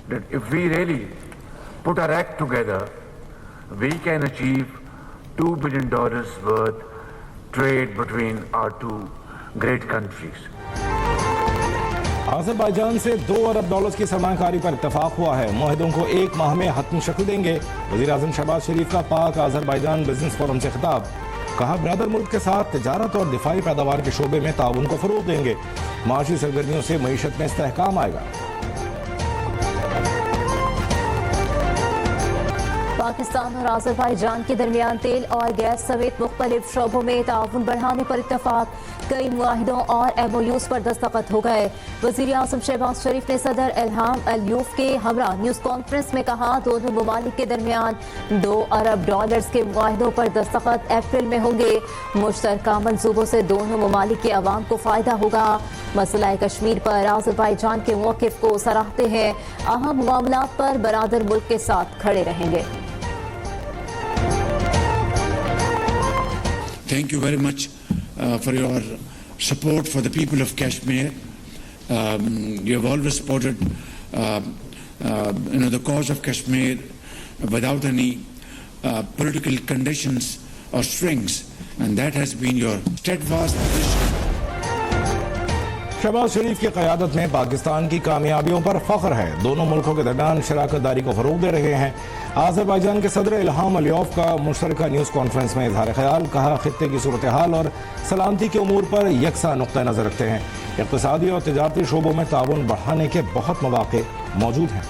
that if we really put our act together, we can achieve $2 billion worth trade between our two great countries. Azerbaijan से $2 अरब की सरमाकारी पर इत्तफाक हुआ है। मुआहदों को 1 माह में हतमी शक्ल देंगे। वज़ीर आज़म शहबाज शरीफ का पाक अज़रबैजान बिजनेस फोरम से खिताब। कहा ब्रदर मुल्क के साथ तिजारत और दिफाई पैदावार के शोबे में ताउन को फरोग देंगे। माशी सरगर्मियों से मईशत में इस्तेहकाम आएगा। पाकिस्तान और अज़रबैजान के दरमियान तेल और गैस समेत मुख्तलिफ शोबों में ताउन बढ़ाने पर इत्तफाक। कई मुआहिदों और MOUs पर दस्तखत हो गए। वज़ीर आज़म शहबाज शरीफ ने सदर इल्हाम अलियूफ के हमरा न्यूज़ कॉन्फ्रेंस में कहा दोनों ममालिक के दरमियान $2 अरब के मुआहिदों पर दस्तखत अप्रैल में होंगे। मुश्तरका मंसूबों से दोनों ममालिक के अवाम को फ़ायदा होगा। मसला कश्मीर पर अज़रबैजान के मौक़िफ़ को सराहते हैं। अहम मामलात पर बरादर मुल्क के साथ खड़े रहेंगे। Thank you very much for your support for the people of Kashmir. You have always supported the cause of Kashmir without any political conditions or strings, and that has been your steadfast position. Shahbaz शरीफ की क़यादत में पाकिस्तान की कामयाबियों पर फख्र है। दोनों मुल्कों के दरमियान शराकत दारी को फरोग दे रहे हैं। अज़रबैजान के सदर इल्हाम अलियूफ का मुश्तरका न्यूज़ कॉन्फ्रेंस में इज़हार ख्याल। कहा खित्ते की सूरत हाल और सलामती के उमूर पर यकसा नुक्ता नज़र रखते हैं। इक़्तिसादी और तिजारती शोबों में ताउन बढ़ाने के बहुत मौक़े मौजूद हैं।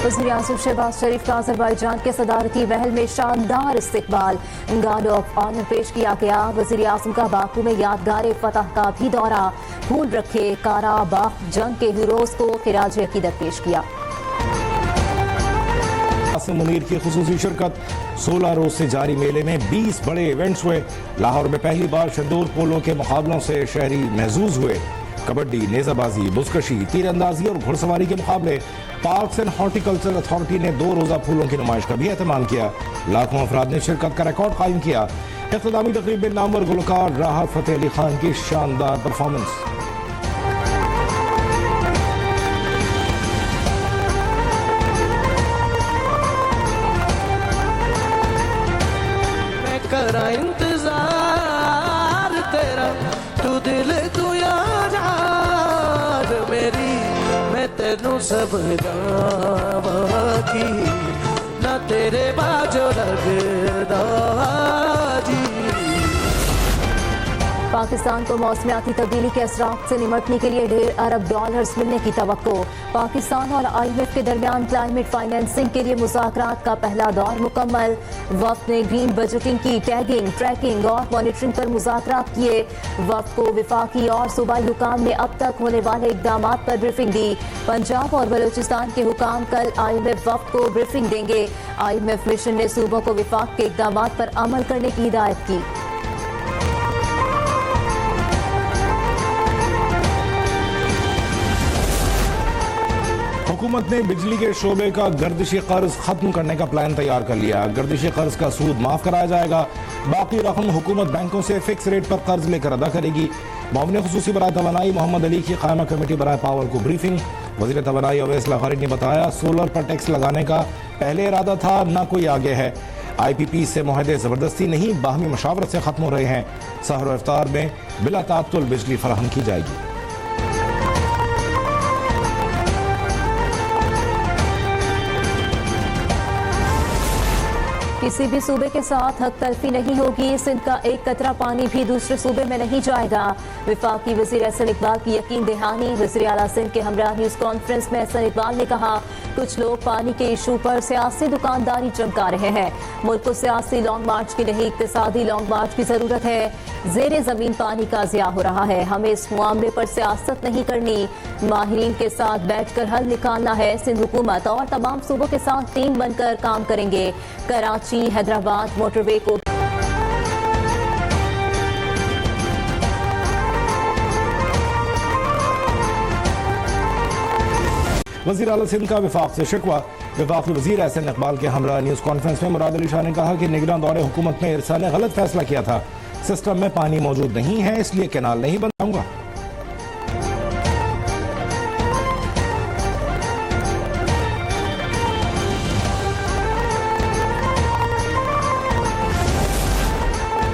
वज़ीर आज़म शहबाज शरीफ का अज़रबैजान के सदारती महल में शानदार इस्तकबाल। गार्ड ऑफ ऑनर पेश किया गया। वज़ीर आज़म का बाकू में यादगार फतह का भी दौरा। भूल रखे काराबाख जंग के हीरोज़ को खिराज अकीदत पेश किया। मुनीर की खुसूसी शिरकत। 16 रोज से जारी मेले में 20 बड़े इवेंट्स हुए। लाहौर में पहली बार शंदूर पोलो के मुकाबलों से शहरी महजूज हुए। कबड्डी, नेजाबाजी, बुजकशी, तीरंदाजी और घुड़सवारी के मुकाबले। पार्क्स एंड हॉर्टिकल्चर अथॉरिटी ने 2 रोजा फूलों की नुमाइश का भी एहतमाम किया। लाखों अफराद ने शिरकत का रिकॉर्ड कायम किया। इख्तितामी तकरीब में नामवर गुलकार राहत फतेह अली खान की शानदार परफॉर्मेंस। करा इंतजार तेरा तू दिल तू याद मेरी मैं तेनू सब की ना तेरे बाजो लगदा जी। पाकिस्तान को मौसमियाती तब्दीली के असरात से निमटने के लिए $1.5 अरब मिलने की तवक्को। पाकिस्तान और IMF के दरमियान क्लाइमेट फाइनेंसिंग के लिए मुज़ाकरात का पहला दौर मुकम्मल। वफ़द ने ग्रीन बजटिंग की टैगिंग, ट्रैकिंग और मॉनिटरिंग पर मुज़ाकरात किए। वफ़द को वफाकी और सूबाई हुकाम ने अब तक होने वाले इक़दामात पर ब्रीफिंग दी। पंजाब और बलूचिस्तान के हुकाम कल IMF वफ़द को ब्रीफिंग देंगे। IMF मिशन ने सूबों को वफाक के इक़दामात पर अमल करने की हिदायत की। हुकूमत ने बिजली के शोबे का गर्दिशी कर्ज खत्म करने का प्लान तैयार कर लिया। गर्दिशी कर्ज का सूद माफ कराया जाएगा। बाकी रकम हुकूमत बैंकों से फिक्स रेट पर कर्ज लेकर अदा करेगी। मुआविन खुसूसी बराए तवानाई मोहम्मद अली की कायमा कमेटी बराए पावर को ब्रीफिंग। वज़ीर तवानाई अवैस लाहौरी ने बताया सोलर पर टैक्स लगाने का पहले इरादा था, न कोई आगे है। IPP से मुआहदे ज़बरदस्ती नहीं बाहमी मशावरत से खत्म हो रहे हैं। सहर और इफ्तार में बिला तात्तुल बिजली फराहम की जाएगी। किसी भी सूबे के साथ हक तलफी नहीं होगी। सिंध का एक कतरा पानी भी दूसरे सूबे में नहीं जाएगा। वफाकी वज़ीर एहसन इकबाल की यकीन दहानी। वज़ीर आला सिंध के हमरा न्यूज़ कॉन्फ्रेंस में एहसन इकबाल ने कहा कुछ लोग पानी के इशू पर सियासी दुकानदारी चमका रहे हैं। मुल्क को सियासी लॉन्ग मार्च की नहीं इक्तिसादी लॉन्ग मार्च की जरूरत है। ज़ेरे ज़मीन पानी का ज़िया हो रहा है। हमें इस मामले पर सियासत नहीं करनी, माहिरीन के साथ बैठकर हल निकालना है। सिंध हुकूमत और तमाम सूबों के साथ टीम बनकर काम करेंगे। कराची हैदराबाद मोटरवे को वज़ीर आला सिंध का विफाक से शिकवा। वफाकी वज़ीर एहसन इकबाल के हमरा न्यूज़ कॉन्फ्रेंस में मुराद अली शाह ने कहा कि निगरान दौरे हुकूमत में इरसा ने गलत फैसला किया था। सिस्टम में पानी मौजूद नहीं है, इसलिए कैनाल नहीं बनाऊंगा।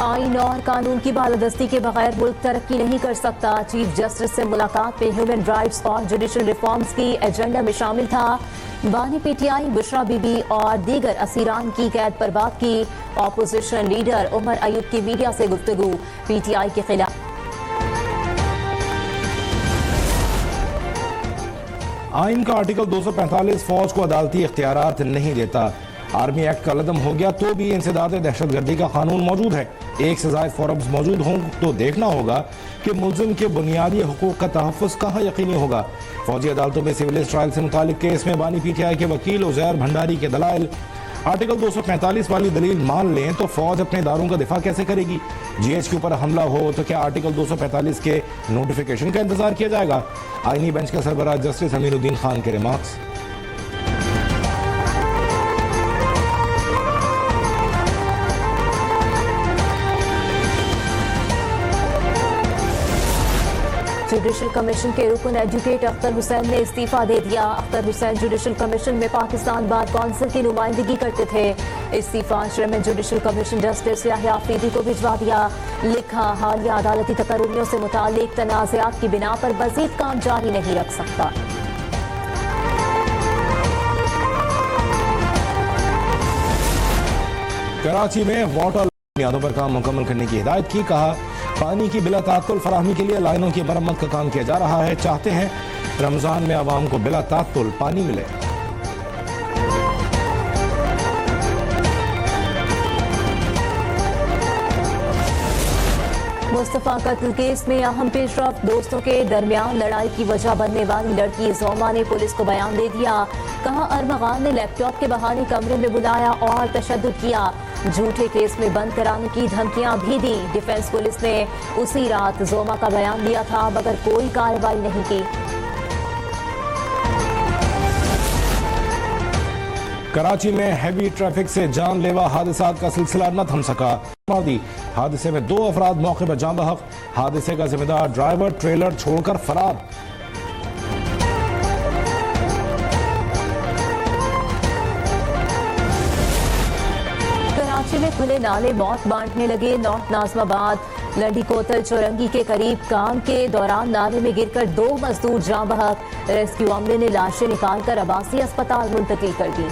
आईन और कानून की बालादस्ती के बगैर मुल्क तरक्की नहीं कर सकता। चीफ जस्टिस से मुलाकात में ह्यूमन राइट्स और जुडिशल रिफॉर्म्स की एजेंडा में शामिल था। बानी पीटीआई बुशरा बीबी और दीगर असीरान की कैद पर बात की। ऑपोजिशन लीडर उमर अयूब की मीडिया से गुफ्तगू। पीटीआई के खिलाफ आइन का आर्टिकल 245 फौज को अदालती इख्तियारात नहीं देता। आर्मी एक्ट का लदम हो गया तो भी इंसदाद दहशतगर्दी का कानून मौजूद है। एक से ज़ायद फोरम्स मौजूद हों तो देखना होगा कि मुल्जिम के बुनियादी हुकूक का तहफ़्फ़ुज़ कहाँ यकीनी होगा। फौजी अदालतों में सिविल ट्रायल से मुतालिक केस में बानी पीटीआई के वकील उज़ैर भंडारी के दलाइल। आर्टिकल 245 वाली दलील मान लें तो फौज अपने इदारों का दिफा कैसे करेगी। GH के ऊपर हमला हो तो क्या आर्टिकल 245 के नोटिफिकेशन का इंतजार किया जाएगा। आईनी बेंच का सरबराह जस्टिस अमीनुद्दीन खान के रिमार्क्स। जुडिशल कमीशन के रुकन एडवोकेट अख्तर हुसैन ने इस्तीफा दे दिया। अख्तर हुसैन जुडिशल कमीशन में पाकिस्तान बार कौंसिल की नुमाइंदगी करते थे। इस्तीफा chairman judicial commission justice Yahya Afridi को भिजवा दिया। लिखा, हालिया अदालती तकर्रुरियों से मुतालिक तनाज़ात की बिना पर मज़ीद काम जारी नहीं रख सकता। कराची में वाटर बुनियादों पर काम मुकम्मल करने की हिदायत की। कहा, पानी की बिला तात्तुल फराहमी के लिए लाइनों की मरम्मत का काम किया जा रहा है। चाहते हैं रमजान में आवाम को बिला तात्तुल पानी मिले। मुस्तफा कत्ल केस में अहम पेशरफ। दोस्तों के दरमियान लड़ाई की वजह बनने वाली लड़की जोमा ने पुलिस को बयान दे दिया। कहा, अरमगान ने लैपटॉप के बहाने कमरे में बुलाया और तशद्दुद किया। झूठे केस में बंद कराने की धमकियां भी दी। डिफेंस पुलिस ने उसी रात जोमा का बयान दिया था मगर कोई कार्रवाई नहीं की। कराची में हैवी ट्रैफिक से जानलेवा हादसात का सिलसिला न थम सका। हादसे में 2 अफराद मौके पर जान बहक। हादसे का जिम्मेदार ड्राइवर ट्रेलर छोड़कर फरार। कराची में खुले नाले मौत बांटने लगे। नॉर्थ नाजमाबाद लंडी कोतल चौरंगी के करीब काम के दौरान नाले में गिरकर 2 मजदूर जान बहक। रेस्क्यू अमले ने लाशें निकालकर आबासी अस्पताल मुंतकिल कर दी।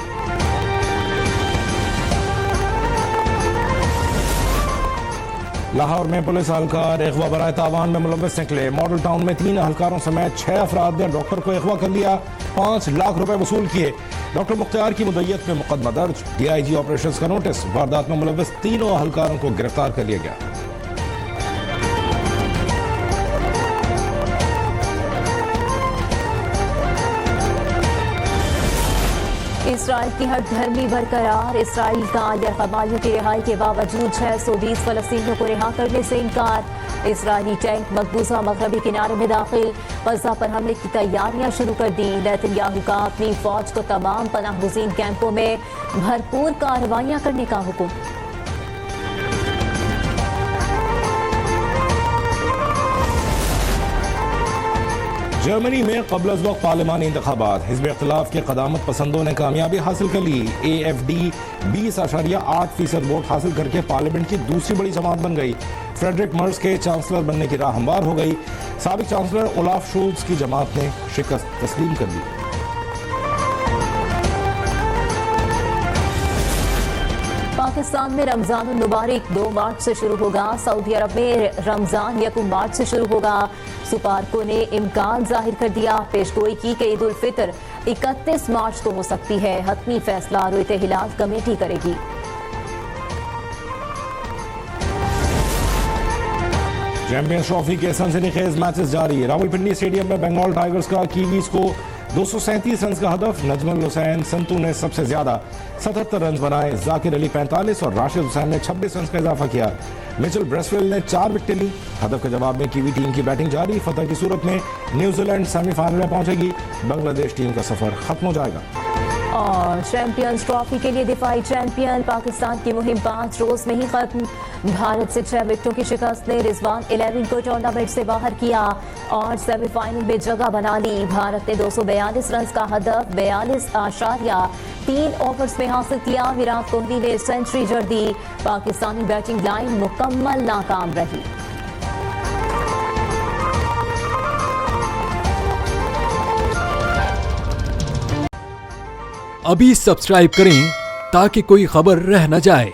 लाहौर में पुलिस एहलकार अगवा बराए तावान में मुलव्वस निकले। मॉडल टाउन में 3 एहलकारों समेत 6 अफराद ने डॉक्टर को अगवा कर लिया। 5 लाख रुपए वसूल किए। डॉक्टर मुख्तार की मुद्दत में मुकदमा दर्ज। DIG ऑपरेशंस का नोटिस। वारदात में मुलव्वस 3 एहलकारों को गिरफ्तार कर लिया गया। इसराइल की हठधर्मी बरकरार। इसराइल का यरगमालियों की रिहाई के बावजूद 620 फलस्तीनियों को रिहा करने से इनकार। इसराइली टैंक मकबूजा मगरबी किनारे में दाखिल। गज़ा पर हमले की तैयारियां शुरू कर दी। नेतन्याहू का अपनी फौज को तमाम पनाहगुज़ीन कैंपों में भरपूर कार्रवाइयां करने का हुक्म। जर्मनी में क़ब्ल अज़ वक़्त पार्लिमानी इंतख़ाबात। हिज़्ब इख्तिलाफ के क़दामत पसंदों ने कामयाबी हासिल कर ली। AFD 20.8% वोट हासिल करके पार्लियामेंट की दूसरी बड़ी जमात बन गई। फ्रेडरिक मर्ज के चांसलर बनने की राह हमवार हो गई। साबिक चांसलर ओलाफ शोल्ज़ की जमात ने शिकस्त तस्लीम कर ली। पाकिस्तान में रमजान मुबारक 2 मार्च से शुरू होगा। सऊदी अरब में रमजान 1 मार्च से शुरू होगा। सुपारको ने इम्कान जाहिर कर दिया पेशगोई की कि ईद उल फितर 31 मार्च को हो सकती है। हतमी फैसला रोयते हिलाल कमेटी करेगी। चैंपियंस ट्रॉफी के सनसनीखेज मैचेस जारी। रावलपिंडी स्टेडियम में बंगाल टाइगर्स का कीवीज को 237 रन का हदफ। नजमुल हुसैन संतू ने सबसे ज्यादा 77 रन बनाए। जाकिर अली 45 और राशिद हुसैन ने 26 रन का इजाफा किया। मिचेल ब्रेसवेल ने 4 विकेटें ली। हदफ के जवाब में कीवी टीम की बैटिंग जारी। फतह की सूरत में न्यूजीलैंड सेमीफाइनल में पहुंचेगी। बांग्लादेश टीम का सफर खत्म हो जाएगा। और चैंपियंस ट्रॉफी के लिए दिफाई चैंपियन पाकिस्तान की मुहिम 5 रोज में ही खत्म। भारत से 6 विकेटों की शिकस्त ने रिजवान 11 को टूर्नामेंट से बाहर किया और सेमीफाइनल में जगह बना ली। भारत ने 242 रन का हदफ 42.3 ओवर्स में हासिल किया। विराट कोहली ने सेंचुरी जड़ दी। पाकिस्तानी बैटिंग लाइन मुकम्मल नाकाम रही। अभी सब्सक्राइब करें ताकि कोई खबर रह न जाए।